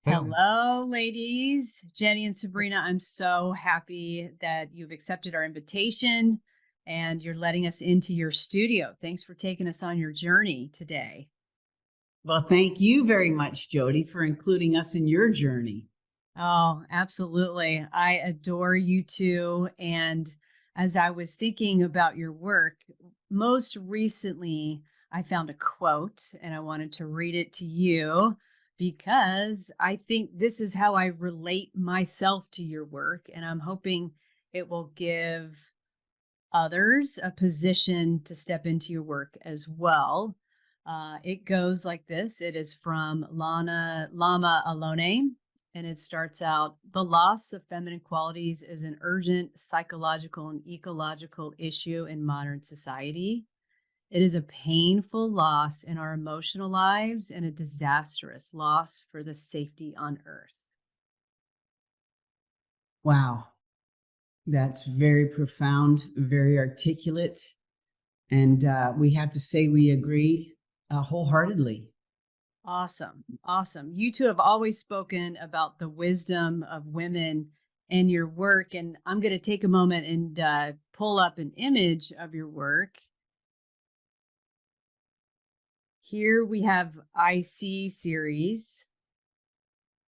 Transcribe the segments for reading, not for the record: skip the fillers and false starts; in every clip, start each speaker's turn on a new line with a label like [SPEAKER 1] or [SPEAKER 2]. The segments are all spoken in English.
[SPEAKER 1] Hello, ladies. Jenny and Sabrina, I'm so happy that you've accepted our invitation and you're letting us into your studio. Thanks for taking us on your journey today.
[SPEAKER 2] Well, thank you very much, Jody, for including us in your journey.
[SPEAKER 1] Oh, absolutely. I adore you too. And as I was thinking about your work, most recently I found a quote and I wanted to read it to you because I think this is how I relate myself to your work. And I'm hoping it will give others a position to step into your work as well. It goes like this. It is from Lama Alone, and it starts out, the loss of feminine qualities is an urgent psychological and ecological issue in modern society. It is a painful loss in our emotional lives and a disastrous loss for the safety on earth.
[SPEAKER 2] Wow. That's very profound, very articulate. And we have to say we agree wholeheartedly.
[SPEAKER 1] Awesome. Awesome. You two have always spoken about the wisdom of women in your work. And I'm going to take a moment and pull up an image of your work. Here we have IC series.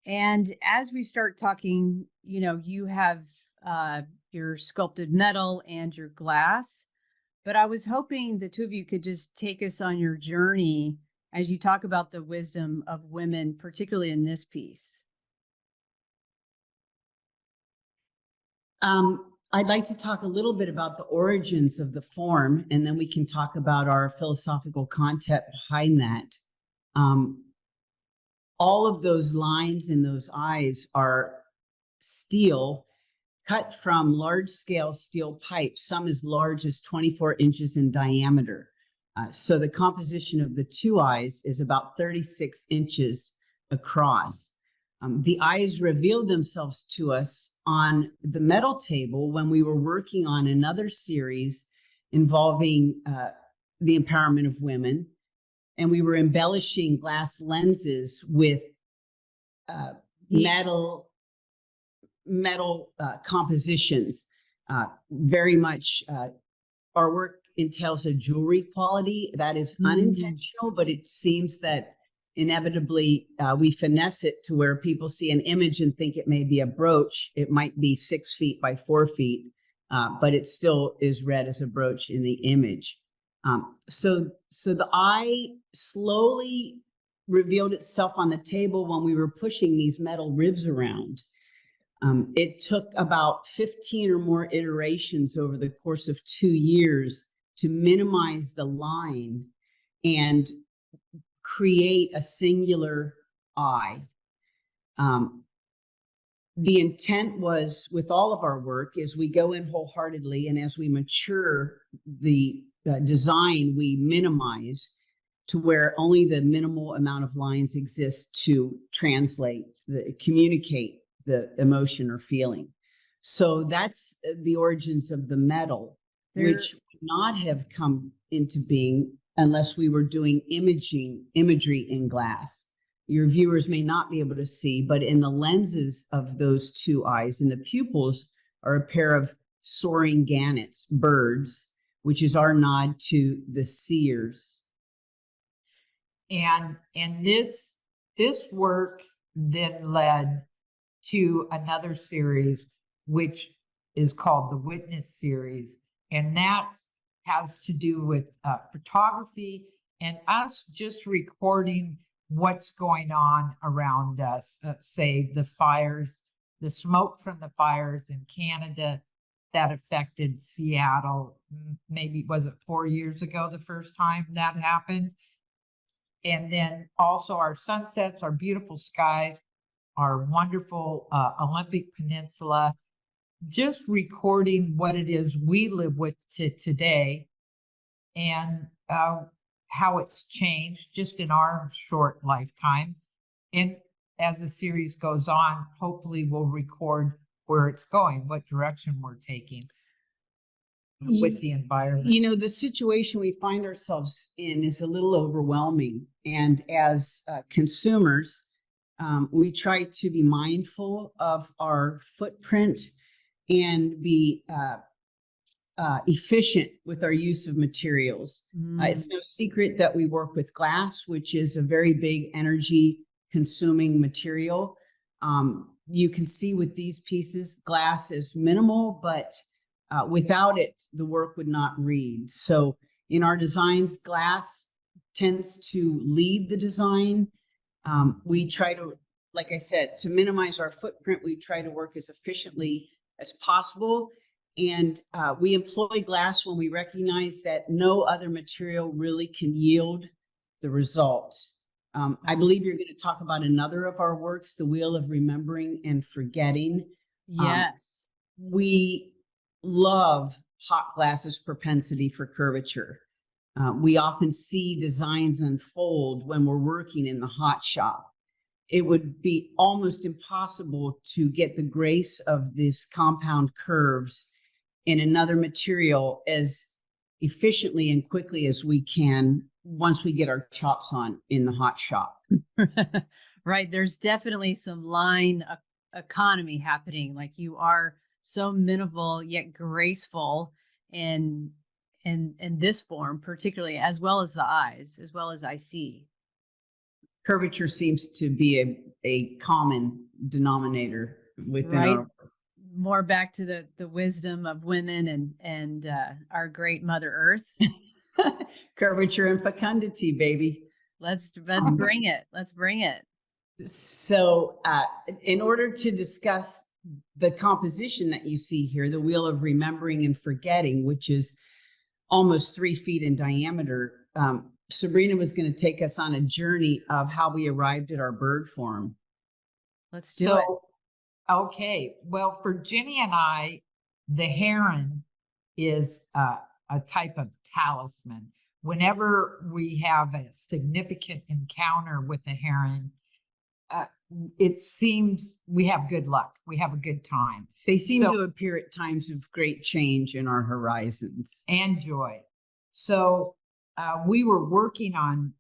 [SPEAKER 1] And as we start talking, you have your sculpted metal and your glass. But I was hoping the two of you could just take us on your journey as you talk about the wisdom of women, particularly in this piece.
[SPEAKER 2] I'd like to talk a little bit about the origins of the form, and then we can talk about our philosophical content behind that. All of those lines in those eyes are steel cut from large-scale steel pipes, some as large as 24 inches in diameter. So the composition of the two eyes is about 36 inches across. The eyes revealed themselves to us on the metal table when we were working on another series involving the empowerment of women. And we were embellishing glass lenses with metal compositions. Very much our work entails a jewelry quality that is unintentional, but it seems that inevitably we finesse it to where people see an image and think it may be a brooch. It might be 6 feet by 4 feet, but it still is read as a brooch in the image. So the eye slowly revealed itself on the table when we were pushing these metal ribs around. It took about 15 or more iterations over the course of 2 years to minimize the line and create a singular eye. The intent was, with all of our work, is we go in wholeheartedly, and as we mature the design, we minimize to where only the minimal amount of lines exist to translate, communicate the emotion or feeling. So that's the origins of the metal, which would not have come into being unless we were doing imagery in glass. Your viewers may not be able to see, but in the lenses of those two eyes, and the pupils are a pair of soaring gannets, birds, which is our nod to the seers.
[SPEAKER 3] And this work then led to another series, which is called the Witness series. And that has to do with photography and us just recording what's going on around us. Say the fires, the smoke from the fires in Canada that affected Seattle. Maybe, was it 4 years ago the first time that happened? And then also our sunsets, our beautiful skies, our wonderful Olympic Peninsula, just recording what it is we live with today and how it's changed just in our short lifetime. And as the series goes on, hopefully we'll record where it's going, what direction we're taking with the environment.
[SPEAKER 2] You know, the situation we find ourselves in is a little overwhelming. And as consumers, We try to be mindful of our footprint and be efficient with our use of materials. It's no secret that we work with glass, which is a very big energy consuming material. You can see with these pieces, glass is minimal, but without it, the work would not read. So in our designs, glass tends to lead the design. We try to, like I said, to minimize our footprint, we try to work as efficiently as possible. And we employ glass when we recognize that no other material really can yield the results. I believe you're going to talk about another of our works, The Wheel of Remembering and Forgetting.
[SPEAKER 1] Yes.
[SPEAKER 2] We love hot glass's propensity for curvature. We often see designs unfold when we're working in the hot shop. It would be almost impossible to get the grace of these compound curves in another material as efficiently and quickly as we can once we get our chops on in the hot shop.
[SPEAKER 1] Right. There's definitely some line economy happening. Like you are so minimal yet graceful in this form, particularly, as well as the eyes, as well as I see.
[SPEAKER 2] Curvature seems to be a common denominator within our
[SPEAKER 1] more back to the wisdom of women and our great Mother Earth.
[SPEAKER 2] Curvature and fecundity, baby.
[SPEAKER 1] Let's bring it. Let's bring it.
[SPEAKER 2] So in order to discuss the composition that you see here, the Wheel of Remembering and Forgetting, which is almost 3 feet in diameter, Sabrina was going to take us on a journey of how we arrived at our bird form.
[SPEAKER 1] Let's do it.
[SPEAKER 3] Okay. Well, for Jenny and I, the heron is a type of talisman. Whenever we have a significant encounter with a heron, it seems we have good luck. We have a good time.
[SPEAKER 2] They seem to appear at times of great change in our horizons.
[SPEAKER 3] And joy. So we were working on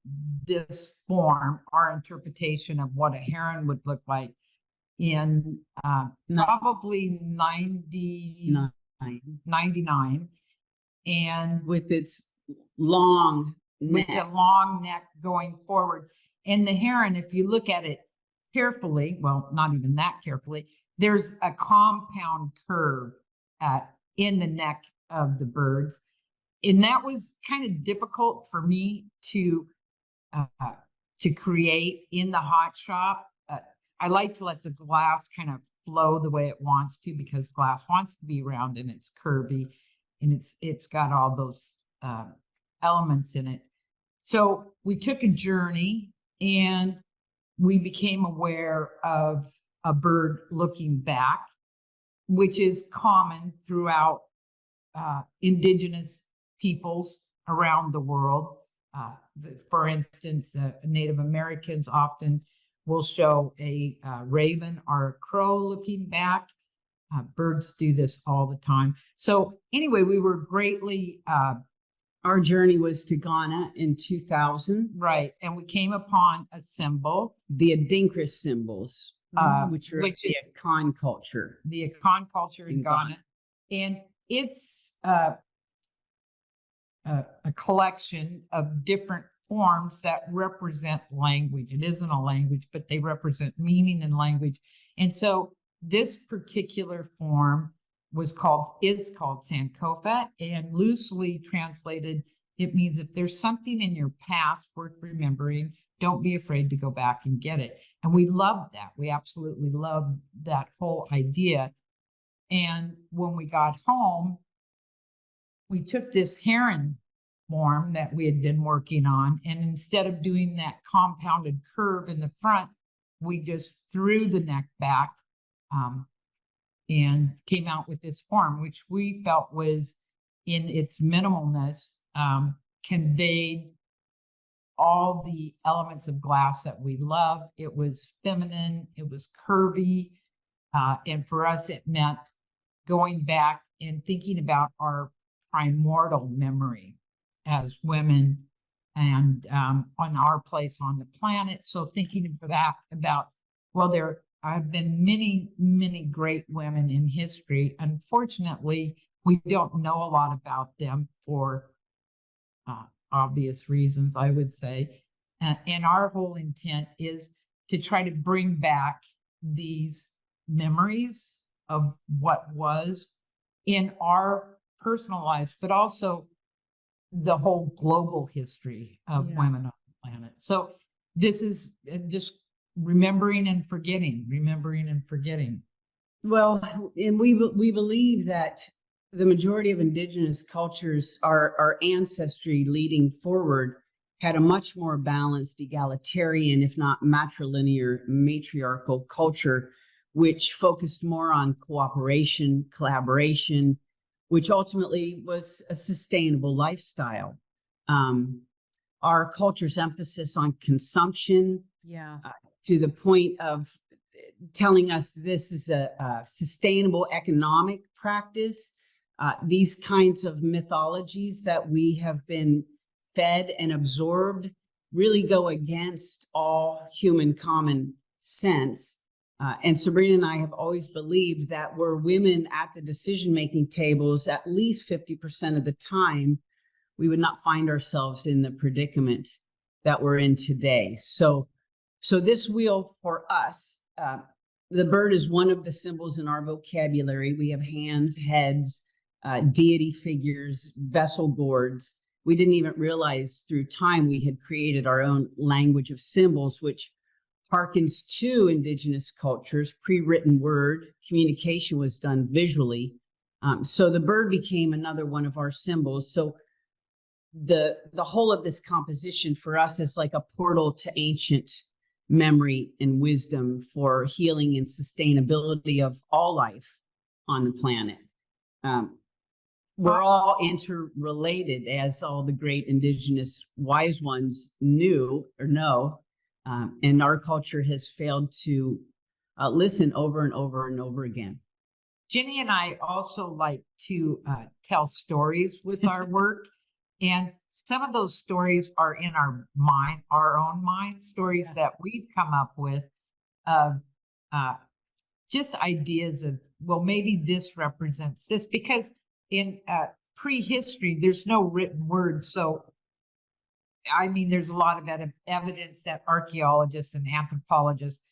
[SPEAKER 3] this form, our interpretation of what a heron would look like in probably 99. And
[SPEAKER 2] with its long neck.
[SPEAKER 3] With the long neck going forward. And the heron, if you look at it carefully, well, not even that carefully, there's a compound curve in the neck of the birds. And that was kind of difficult for me to create in the hot shop. I like to let the glass kind of flow the way it wants to, because glass wants to be round and it's curvy and it's got all those elements in it. So we took a journey and we became aware of a bird looking back, which is common throughout indigenous peoples around the world. For instance, Native Americans often will show a raven or a crow looking back. Birds do this all the time. So anyway, we were greatly...
[SPEAKER 2] Our journey was to Ghana in 2000.
[SPEAKER 3] Right. And we came upon a symbol.
[SPEAKER 2] The Adinkra symbols, which is the Akan culture.
[SPEAKER 3] The Akan culture in Ghana. And it's a collection of different forms that represent language. It isn't a language, but they represent meaning and language. And so this particular form is called Sankofa, and loosely translated, it means if there's something in your past worth remembering, don't be afraid to go back and get it. And we loved that. We absolutely loved that whole idea. And when we got home, we took this heron form that we had been working on, and instead of doing that compounded curve in the front, we just threw the neck back and came out with this form, which we felt was, in its minimalness, conveyed all the elements of glass that we love. It was feminine, it was curvy, and for us it meant going back and thinking about our primordial memory as women and on our place on the planet. So thinking about Well, there have been many, many great women in history. Unfortunately, we don't know a lot about them for obvious reasons, I would say. And our whole intent is to try to bring back these memories of what was in our personal lives, but also the whole global history of women on the planet. So this is just remembering and forgetting, remembering and forgetting.
[SPEAKER 2] Well, and we believe that the majority of indigenous cultures, our ancestry leading forward, had a much more balanced, egalitarian, if not matrilinear, matriarchal culture, which focused more on cooperation, collaboration, which ultimately was a sustainable lifestyle. Our culture's emphasis on consumption, to the point of telling us this is a sustainable economic practice. These kinds of mythologies that we have been fed and absorbed really go against all human common sense. And Sabrina and I have always believed that were women at the decision-making tables at least 50% of the time, we would not find ourselves in the predicament that we're in today. So this wheel for us, the bird is one of the symbols in our vocabulary. We have hands, heads, deity figures, vessel gourds. We didn't even realize through time we had created our own language of symbols, which harkens to indigenous cultures. Pre-written word communication was done visually. So the bird became another one of our symbols. So the whole of this composition for us is like a portal to ancient memory and wisdom for healing and sustainability of all life on the planet. We're all interrelated, as all the great indigenous wise ones knew or know, and our culture has failed to listen over and over and over again.
[SPEAKER 3] Jenny and I also like to tell stories with our work. And some of those stories are in our mind, our own mind, stories that we've come up with of just ideas of, well, maybe this represents this, because in prehistory, there's no written word. So, I mean, there's a lot of evidence that archaeologists and anthropologists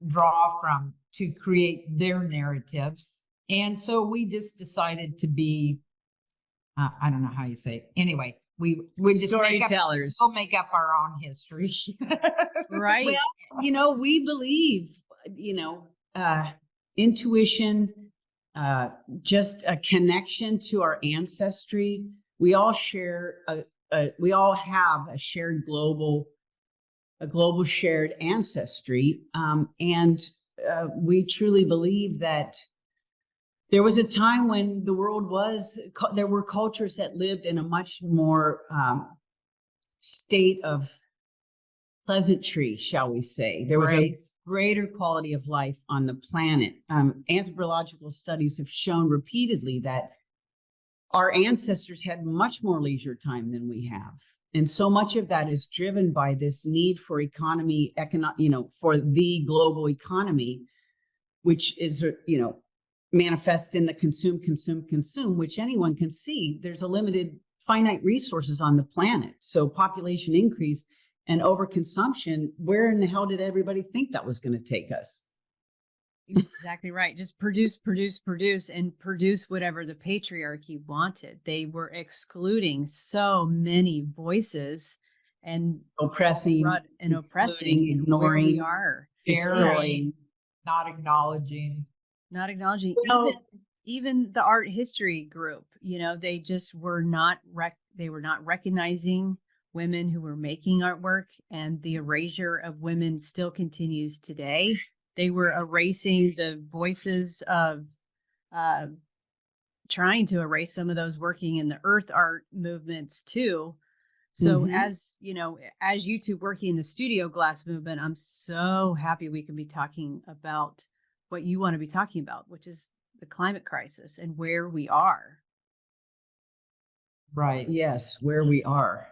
[SPEAKER 3] draw from to create their narratives. And so we just decided to be, I don't know how you say it. Anyway, we just
[SPEAKER 2] storytellers.
[SPEAKER 3] We'll make up our own history.
[SPEAKER 1] Right.
[SPEAKER 2] Well, we believe, intuition, just a connection to our ancestry. We all share we all have a shared global shared ancestry. And we truly believe that there was a time when the world there were cultures that lived in a much more state of pleasantry, shall we say. There was a greater quality of life on the planet. Anthropological studies have shown repeatedly that our ancestors had much more leisure time than we have. And so much of that is driven by this need for for the global economy, which is, manifest in the consume, which anyone can see. There's a limited finite resources on the planet. So population increase and overconsumption, where in the hell did everybody think that was going to take us?
[SPEAKER 1] Exactly right. Just produce, and produce whatever the patriarchy wanted. They were excluding so many voices and
[SPEAKER 2] oppressing,
[SPEAKER 1] ignoring where we are,
[SPEAKER 3] destroying, not acknowledging.
[SPEAKER 1] Even the art history group, they just were not recognizing women who were making artwork, and the erasure of women still continues today. They were erasing the voices of trying to erase some of those working in the earth art movements too. So as you two working in the studio glass movement, I'm so happy we can be talking about what you want to be talking about, which is the climate crisis and where we are.
[SPEAKER 2] Right. Yes, where we are.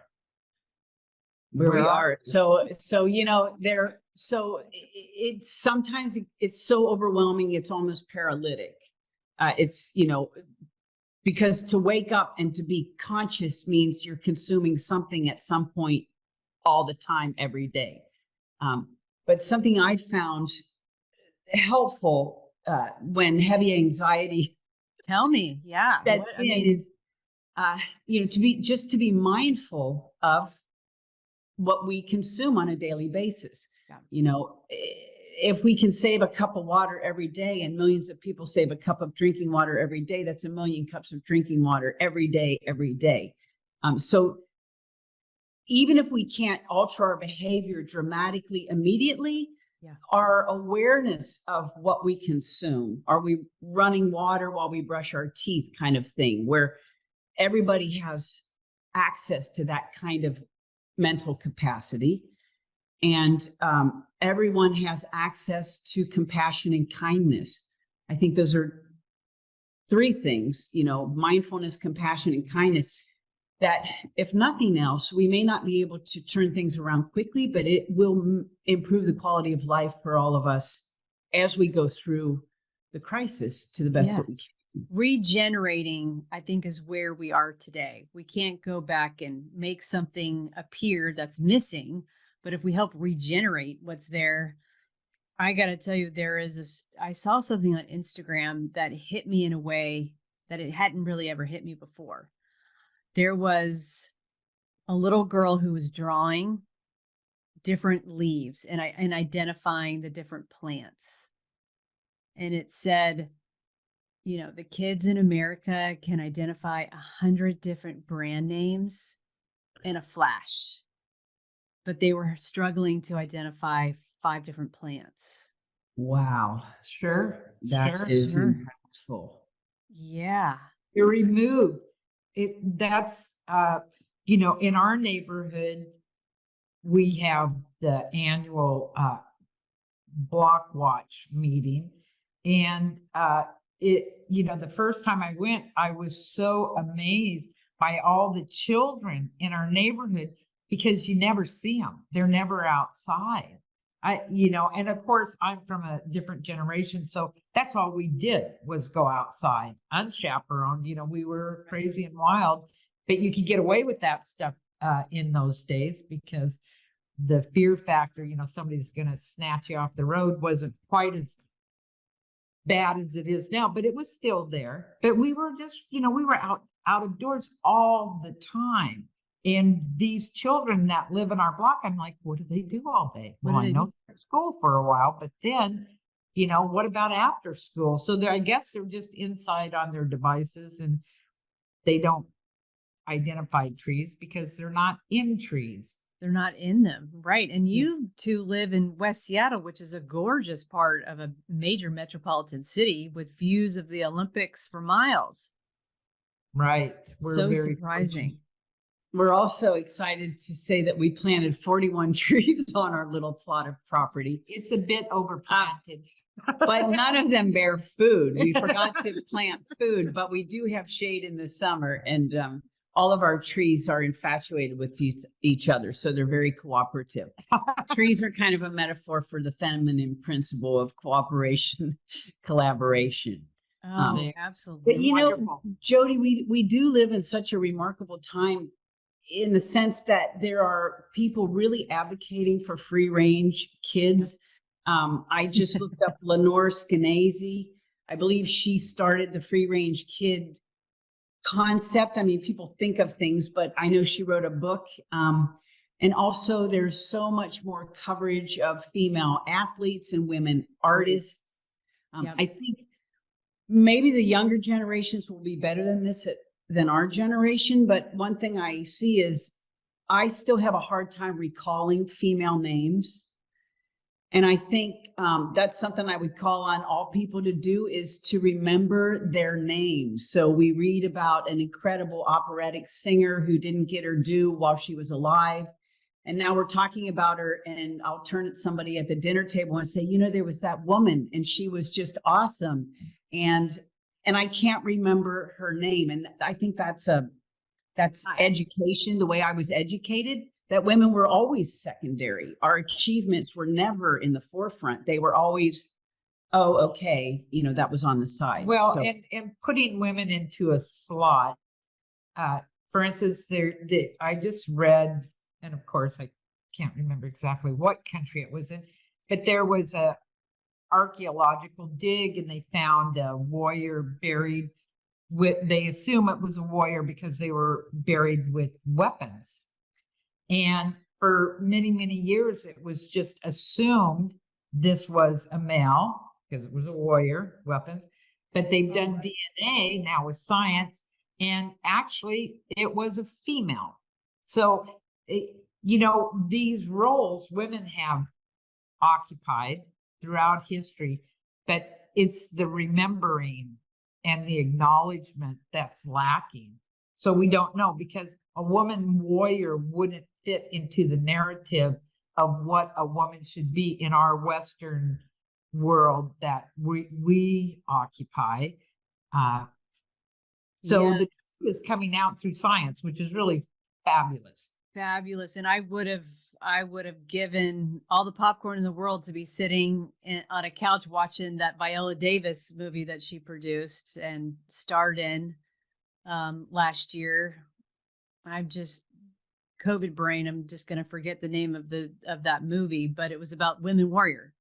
[SPEAKER 2] where we
[SPEAKER 3] Well,
[SPEAKER 2] are. So, it's sometimes it's so overwhelming, it's almost paralytic. It's, because to wake up and to be conscious means you're consuming something at some point all the time, every day. But something I found helpful when heavy anxiety
[SPEAKER 1] Tell me. Yeah.
[SPEAKER 2] sets in is, to be mindful of what we consume on a daily basis.
[SPEAKER 1] Yeah.
[SPEAKER 2] If we can save a cup of water every day, and millions of people save a cup of drinking water every day, that's 1 million cups of drinking water every day, every day. So even if we can't alter our behavior dramatically immediately,
[SPEAKER 1] Yeah.
[SPEAKER 2] our awareness of what we consume, are we running water while we brush our teeth, kind of thing, where everybody has access to that kind of mental capacity. And everyone has access to compassion and kindness. I think those are 3 things, mindfulness, compassion, and kindness, that if nothing else, we may not be able to turn things around quickly, but it will improve the quality of life for all of us as we go through the crisis to the best that we
[SPEAKER 1] Yes.
[SPEAKER 2] can.
[SPEAKER 1] Regenerating, I think, is where we are today. We can't go back and make something appear that's missing, but if we help regenerate what's there, I got to tell you, I saw something on Instagram that hit me in a way that it hadn't really ever hit me before. There was a little girl who was drawing different leaves and identifying the different plants. And it said, the kids in America can identify 100 different brand names in a flash, but they were struggling to identify 5 different plants.
[SPEAKER 2] Wow.
[SPEAKER 3] sure,
[SPEAKER 2] That is impactful.
[SPEAKER 1] Yeah.
[SPEAKER 3] You're removed. That's in our neighborhood, we have the annual block watch meeting. And the first time I went, I was so amazed by all the children in our neighborhood, because you never see them. They're never outside. And of course I'm from a different generation. So that's all we did was go outside unchaperoned. We were crazy and wild, but you could get away with that stuff in those days, because the fear factor, somebody's going to snatch you off the road, wasn't quite as bad as it is now, but it was still there. But we were just, we were out of doors all the time. And these children that live in our block, I'm like, what do they do all day? Well, I know they're at school for a while, but then, what about after school? So I guess they're just inside on their devices, and they don't identify trees because they're not in trees.
[SPEAKER 1] They're not in them. Right. And you 2 live in West Seattle, which is a gorgeous part of a major metropolitan city with views of the Olympics for miles.
[SPEAKER 3] Right. We're
[SPEAKER 1] so
[SPEAKER 3] very
[SPEAKER 1] surprising.
[SPEAKER 3] fortunate.
[SPEAKER 2] We're also excited to say that we planted 41 trees on our little plot of property.
[SPEAKER 3] It's a bit overplanted.
[SPEAKER 2] But none of them bear food. We forgot to plant food, but we do have shade in the summer, and all of our trees are infatuated with each other, so they're very cooperative. Trees are kind of a metaphor for the feminine principle of cooperation, collaboration.
[SPEAKER 1] Oh, absolutely.
[SPEAKER 2] But
[SPEAKER 3] Wonderful.
[SPEAKER 2] Jody, we do live in such a remarkable time, in the sense that there are people really advocating for free range kids. I just looked up Lenore Skenazy. I believe she started the free range kid concept. I mean, people think of things, but I know she wrote a book. And also there's so much more coverage of female athletes and women artists.
[SPEAKER 1] Yep.
[SPEAKER 2] I think maybe the younger generations will be better than our generation. But one thing I see is I still have a hard time recalling female names. And I think that's something I would call on all people to do, is to remember their names. So we read about an incredible operatic singer who didn't get her due while she was alive. And now we're talking about her, and I'll turn to somebody at the dinner table and say, there was that woman and she was just awesome. And I can't remember her name. And I think that's education, the way I was educated. that women were always secondary. Our achievements were never in the forefront. They were always, oh, okay, that was on the side.
[SPEAKER 3] Well,
[SPEAKER 2] So,
[SPEAKER 3] and putting women into a slot. For instance, I just read, and of course I can't remember exactly what country it was in, but there was a archaeological dig and they found a warrior buried with, they assume it was a warrior because they were buried with weapons. And for many, many years, it was just assumed this was a male because it was a warrior, weapons. But they've done DNA now with science, and actually it was a female. So, these roles women have occupied throughout history, but it's the remembering and the acknowledgement that's lacking. So we don't know, because a woman warrior wouldn't fit into the narrative of what a woman should be in our Western world that we occupy. So the truth is coming out through science, which is really fabulous.
[SPEAKER 1] Fabulous. And I would have given all the popcorn in the world to be sitting on a couch watching that Viola Davis movie that she produced and starred in last year. I'm just COVID brain. I'm just going to forget the name of that movie, but it was about women warrior.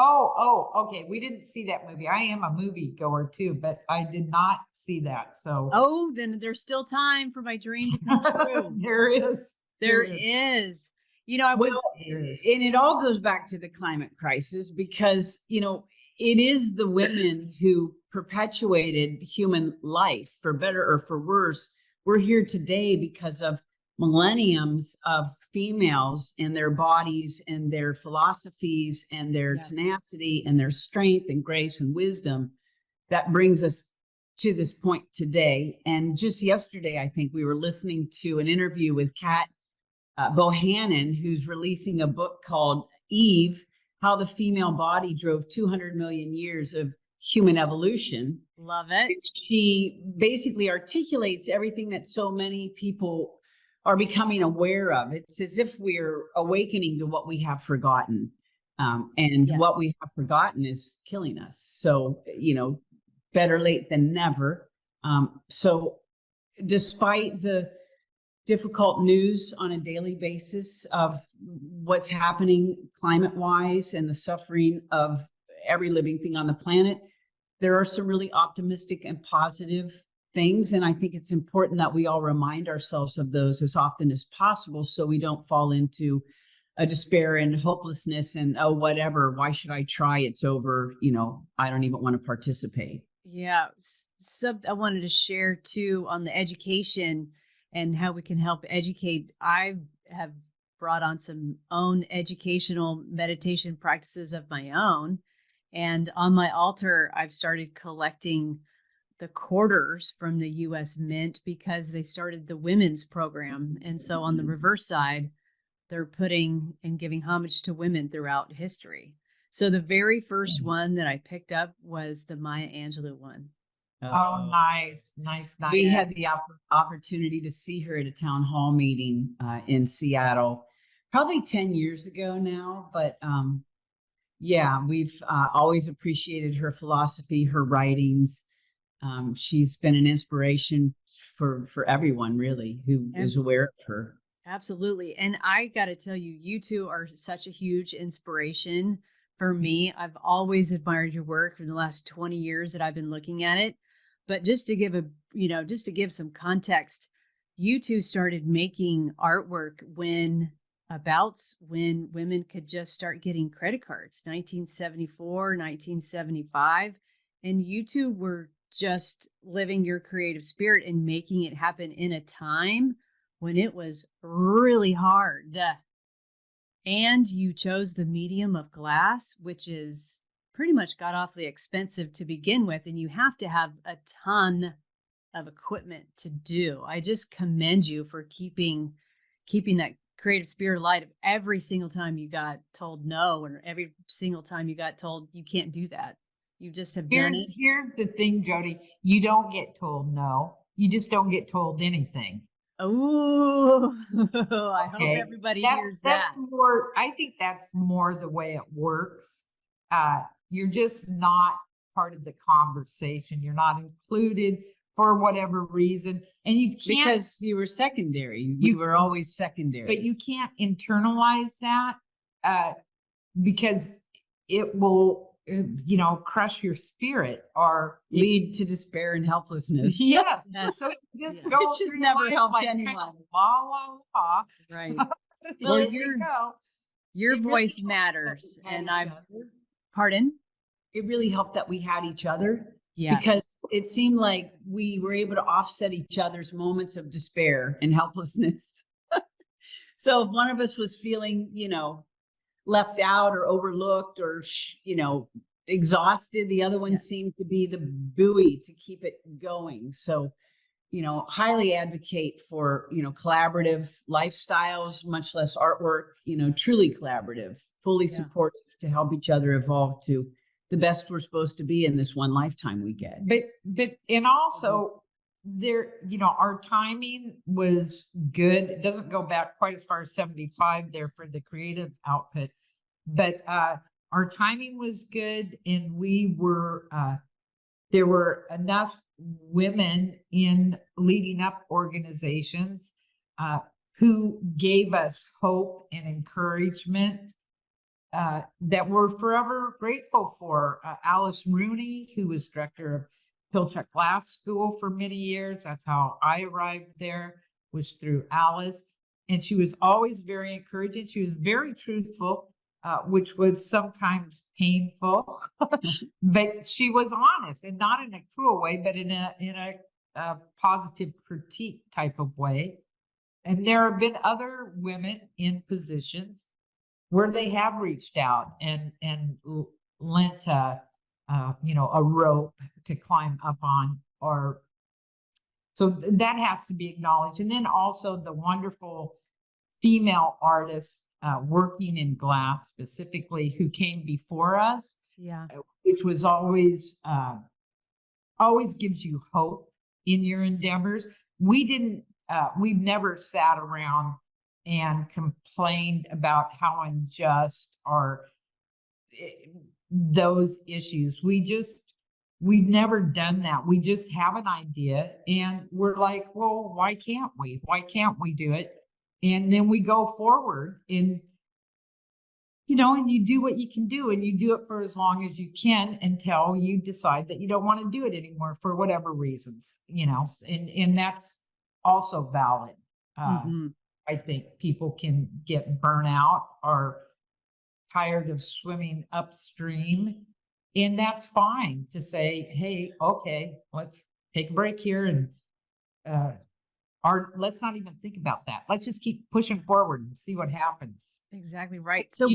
[SPEAKER 3] Oh, okay. We didn't see that movie. I am a movie goer too, but I did not see that. So,
[SPEAKER 1] oh, then there's still time for my dream to come true.
[SPEAKER 3] There is.
[SPEAKER 1] There is.
[SPEAKER 2] and it all goes back to the climate crisis, because, it is the women who perpetuated human life, for better or for worse. We're here today because of millenniums of females and their bodies and their philosophies and their tenacity and their strength and grace and wisdom that brings us to this point today. And just yesterday, I think we were listening to an interview with Kat Bohannon, who's releasing a book called Eve, How the Female Body Drove 200 Million Years of Human Evolution.
[SPEAKER 1] Love it.
[SPEAKER 2] She basically articulates everything that so many people are becoming aware of. It's as if we're awakening to what we have forgotten. What we have forgotten is killing us. So, better late than never. So despite the difficult news on a daily basis of what's happening climate-wise and the suffering of every living thing on the planet, there are some really optimistic and positive things. And I think it's important that we all remind ourselves of those as often as possible, so we don't fall into a despair and hopelessness and, oh, whatever, why should I try? It's over. I don't even want to participate.
[SPEAKER 1] Yeah. So I wanted to share too on the education and how we can help educate. I have brought on some own educational meditation practices of my own. And on my altar, I've started collecting the quarters from the U.S. Mint because they started the women's program. And so on the reverse side, they're putting and giving homage to women throughout history. So the very first one that I picked up was the Maya Angelou one.
[SPEAKER 3] Oh, nice.
[SPEAKER 2] We had the opportunity to see her at a town hall meeting in Seattle, probably 10 years ago now. But we've always appreciated her philosophy, her writings. She's been an inspiration for everyone, really, who is aware of her.
[SPEAKER 1] Absolutely. And I got to tell you, you two are such a huge inspiration for me. I've always admired your work for the last 20 years that I've been looking at it. But just to give some context, you two started making artwork when women could just start getting credit cards, 1974, 1975. And you two were just living your creative spirit and making it happen in a time when it was really hard. And you chose the medium of glass, which is pretty much got awfully expensive to begin with. And you have to have a ton of equipment to do. I just commend you for keeping that creative spirit alive every single time you got told no, or every single time you got told you can't do that. You just have done it.
[SPEAKER 3] Here's the thing, Jody. You don't get told no. You just don't get told anything.
[SPEAKER 1] Oh, I hope
[SPEAKER 3] Okay.
[SPEAKER 1] everybody
[SPEAKER 3] That's
[SPEAKER 1] hears
[SPEAKER 3] that's
[SPEAKER 1] that.
[SPEAKER 3] more, I think that's more the way it works. You're just not part of the conversation. You're not included for whatever reason. And you can't
[SPEAKER 2] Because you were secondary. We
[SPEAKER 3] you
[SPEAKER 2] were always secondary.
[SPEAKER 3] but you can't internalize that uh because it will crush your spirit or
[SPEAKER 2] Lead to despair and helplessness.
[SPEAKER 3] yeah.
[SPEAKER 1] Yes.
[SPEAKER 3] So you just
[SPEAKER 1] Yeah.
[SPEAKER 3] go
[SPEAKER 2] It just
[SPEAKER 3] through
[SPEAKER 2] never
[SPEAKER 3] life
[SPEAKER 2] helped
[SPEAKER 3] like kind
[SPEAKER 2] anyone.
[SPEAKER 3] of la la la.
[SPEAKER 1] Right.
[SPEAKER 2] Well,
[SPEAKER 3] Here
[SPEAKER 1] your
[SPEAKER 3] we go.
[SPEAKER 1] your
[SPEAKER 3] It really
[SPEAKER 1] voice
[SPEAKER 3] helps that
[SPEAKER 1] matters.
[SPEAKER 3] we had
[SPEAKER 1] And
[SPEAKER 3] each
[SPEAKER 1] I've
[SPEAKER 3] other.
[SPEAKER 1] pardon?
[SPEAKER 2] It really helped that we had each other
[SPEAKER 1] Yes.
[SPEAKER 2] because it seemed like we were able to offset each other's moments of despair and helplessness. So if one of us was feeling, left out or overlooked or, exhausted, the other one
[SPEAKER 1] Yes.
[SPEAKER 2] seemed to be the buoy to keep it going. So, highly advocate for, collaborative lifestyles, much less artwork, truly collaborative, fully
[SPEAKER 1] Yeah.
[SPEAKER 2] supportive to help each other evolve to the best we're supposed to be in this one lifetime we get.
[SPEAKER 3] But and also there, our timing was good. It doesn't go back quite as far as 75 there for the creative output, but our timing was good, and we were there were enough women in leading up organizations who gave us hope and encouragement that we're forever grateful for. Alice Rooney, who was director of Pilchuck Glass School for many years. That's how I arrived there, was through Alice. And she was always very encouraging. She was very truthful, which was sometimes painful, but she was honest, and not in a cruel way, but in a positive critique type of way. And there have been other women in positions where they have reached out and lent a rope to climb up on, or so that has to be acknowledged. And then also the wonderful female artists working in glass specifically who came before us,
[SPEAKER 1] Yeah.
[SPEAKER 3] which was always gives you hope in your endeavors. We've never sat around and complained about how unjust are those issues. We've never done that. We just have an idea and we're like, well, why can't we? Why can't we do it? And then we go forward and you do what you can do, and you do it for as long as you can until you decide that you don't want to do it anymore for whatever reasons, and that's also valid.
[SPEAKER 1] Mhm.
[SPEAKER 3] I think people can get burnout or tired of swimming upstream. And that's fine to say, hey, okay, let's take a break here and let's not even think about that. Let's just keep pushing forward and see what happens.
[SPEAKER 1] Exactly right. So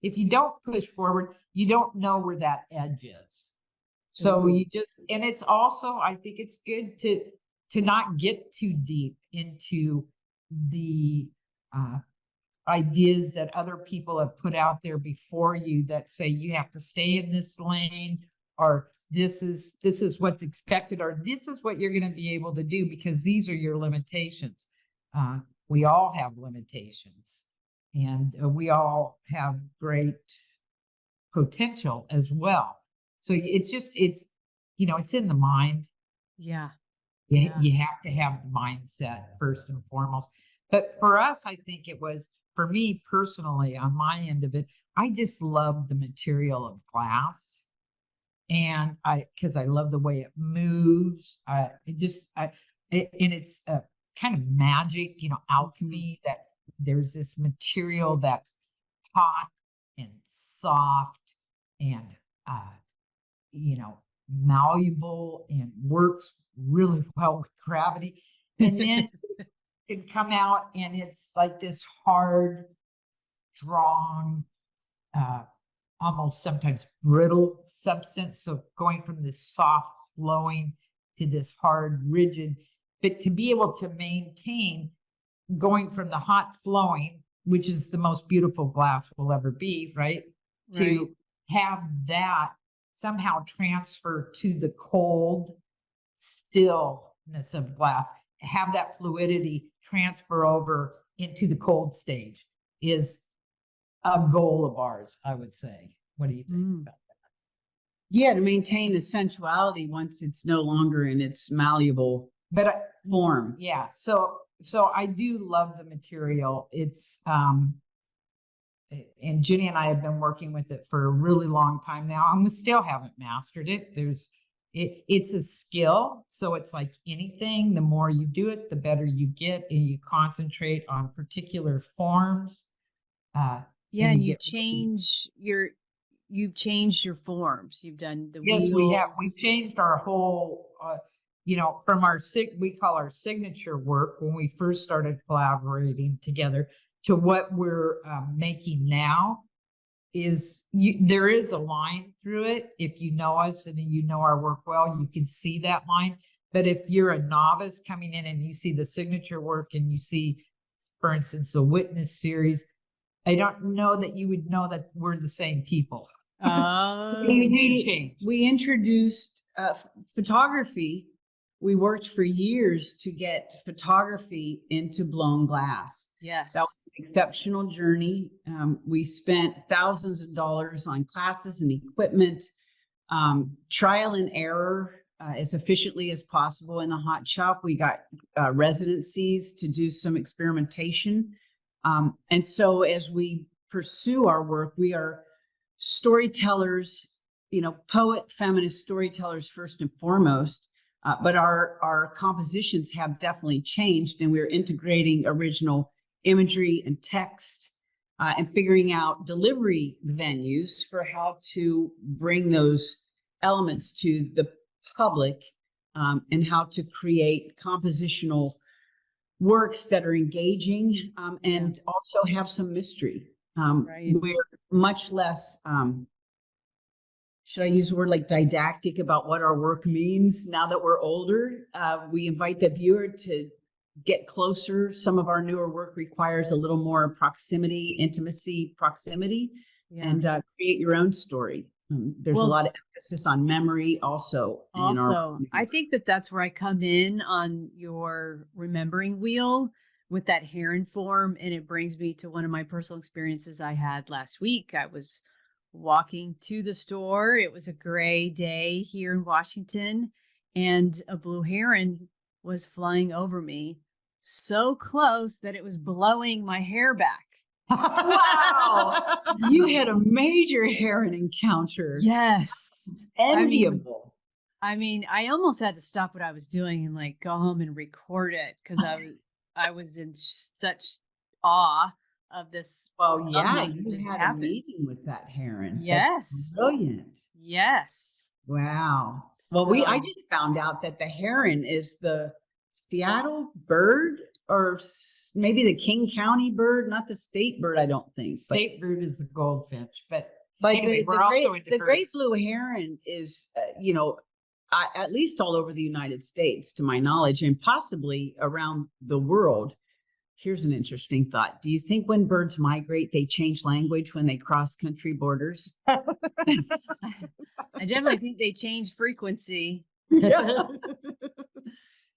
[SPEAKER 3] If you don't push forward, you don't know where that edge is. So
[SPEAKER 1] Ooh.
[SPEAKER 3] and it's also, I think it's good to not get too deep into the ideas that other people have put out there before you that say you have to stay in this lane, or this is what's expected, or this is what you're going to be able to do because these are your limitations. We all have limitations, and we all have great potential as well. So it's in the mind.
[SPEAKER 1] yeah.
[SPEAKER 3] You have to have the mindset first and foremost. But for us, I think it was, for me personally, on my end of it, I just love the material of glass. And because I love the way it moves. And it's kind of magic, alchemy, that there's this material that's hot and soft and, malleable and works really well with gravity. And then can come out and it's like this hard, strong, almost sometimes brittle substance. So going from this soft flowing to this hard, rigid, but to be able to maintain going from the hot flowing, which is the most beautiful glass will ever be, right? To have that somehow transfer to the cold stillness of glass. have that fluidity transfer over into the cold stage is a goal of ours, I would say. What do you think about that?
[SPEAKER 2] Yeah, to maintain the sensuality once it's no longer in its malleable form.
[SPEAKER 3] Yeah. So I do love the material. It's and Jenny and I have been working with it for a really long time now, and we still haven't mastered it. It's a skill. So it's like anything, the more you do it, the better you get, and you concentrate on particular forms.
[SPEAKER 1] Yeah, and you've changed your forms. You've done the
[SPEAKER 3] Yes,
[SPEAKER 1] wheels.
[SPEAKER 3] we have. We changed our whole, from we call our signature work when we first started collaborating together to what we're making now. There is a line through it. If you know us and you know our work well, you can see that line. But if you're a novice coming in and you see the signature work and you see, for instance, the Witness series, I don't know that you would know that we're the same people.
[SPEAKER 2] We introduced photography. We worked for years to get photography into blown glass.
[SPEAKER 1] Yes.
[SPEAKER 2] That was an exceptional journey. We spent thousands of dollars on classes and equipment, trial and error as efficiently as possible in the hot shop. We got residencies to do some experimentation. And so as we pursue our work, we are storytellers, poet, feminist storytellers first and foremost. But our compositions have definitely changed, and we're integrating original imagery and text and figuring out delivery venues for how to bring those elements to the public, and how to create compositional works that are engaging and also have some mystery.
[SPEAKER 1] Right.
[SPEAKER 2] We're much less, should I use the word like didactic about what our work means now that we're older? We invite the viewer to get closer. Some of our newer work requires a little more proximity, intimacy, and create your own story. There's a lot of emphasis on memory also.
[SPEAKER 1] I think that's where I come in on your remembering wheel with that heron form. And it brings me to one of my personal experiences I had last week. I was walking to the store. It was a gray day here in Washington, and a blue heron was flying over me so close that it was blowing my hair back.
[SPEAKER 2] Wow. You had a major heron encounter.
[SPEAKER 1] Yes.
[SPEAKER 2] Enviable.
[SPEAKER 1] I mean, I almost had to stop what I was doing and like go home and record it because I was in such awe of this.
[SPEAKER 2] Well, yeah, you
[SPEAKER 1] just
[SPEAKER 2] had
[SPEAKER 1] happened.
[SPEAKER 2] a meeting with that heron.
[SPEAKER 1] Yes.
[SPEAKER 2] That's brilliant.
[SPEAKER 1] Yes.
[SPEAKER 2] Wow. Well, I just found out that the heron is the Seattle bird, or maybe the King County bird, not the state bird, I don't think.
[SPEAKER 3] State bird is the goldfinch, but
[SPEAKER 2] anyway,
[SPEAKER 3] the
[SPEAKER 2] great blue heron is, at least all over the United States, to my knowledge, and possibly around the world. Here's an interesting thought. Do you think when birds migrate, they change language when they cross country borders?
[SPEAKER 1] I definitely think they change frequency.
[SPEAKER 2] Yeah.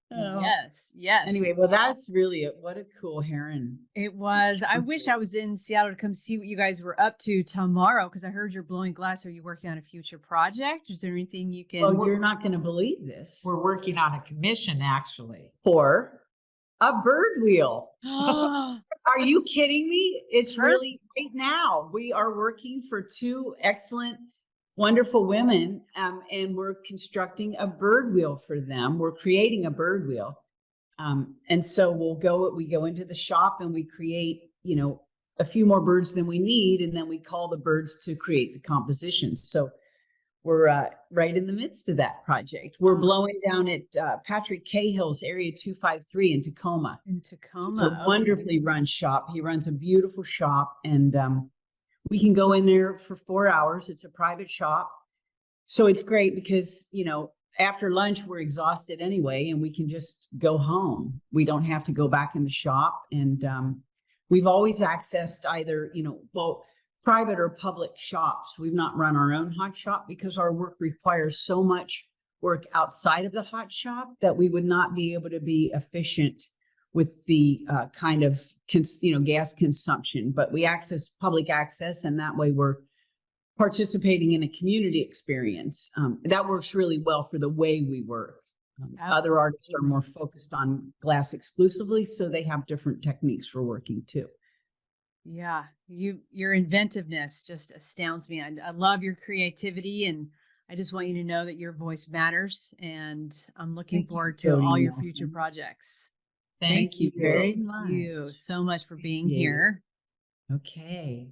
[SPEAKER 1] Yes.
[SPEAKER 2] Anyway, well, that's really what a cool heron.
[SPEAKER 1] It was. I wish I was in Seattle to come see what you guys were up to tomorrow, because I heard you're blowing glass. Are you working on a future project? Is there anything you can?
[SPEAKER 2] Well, you're not going to believe this.
[SPEAKER 3] We're working on a commission, actually.
[SPEAKER 2] For a bird wheel. Are you kidding me? It's really right now. We are working for two excellent, wonderful women, and we're constructing a bird wheel for them. We're creating a bird wheel. And so we go into the shop and we create, a few more birds than we need. And then we call the birds to create the compositions. So we're right in the midst of that project. We're blowing down at Patrick Cahill's Area 253 in Tacoma. It's a wonderfully run shop. He runs a beautiful shop, and we can go in there for 4 hours. It's a private shop. So it's great because, after lunch, we're exhausted anyway, and we can just go home. We don't have to go back in the shop. And we've always accessed either, private or public shops. We've not run our own hot shop because our work requires so much work outside of the hot shop, that we would not be able to be efficient with the kind of gas consumption. But we access public access, and that way we're participating in a community experience. That works really well for the way we work. Other artists are more focused on glass exclusively, so they have different techniques for working too.
[SPEAKER 1] Yeah, your inventiveness just astounds me. I love your creativity, and I just want you to know that your voice matters. And I'm looking
[SPEAKER 2] Thank you,
[SPEAKER 1] forward to all your
[SPEAKER 2] Nelson.
[SPEAKER 1] future projects.
[SPEAKER 3] Thank you very
[SPEAKER 1] Thank
[SPEAKER 3] much.
[SPEAKER 1] you so much for being
[SPEAKER 2] Appreciate it.
[SPEAKER 1] here.
[SPEAKER 2] Okay.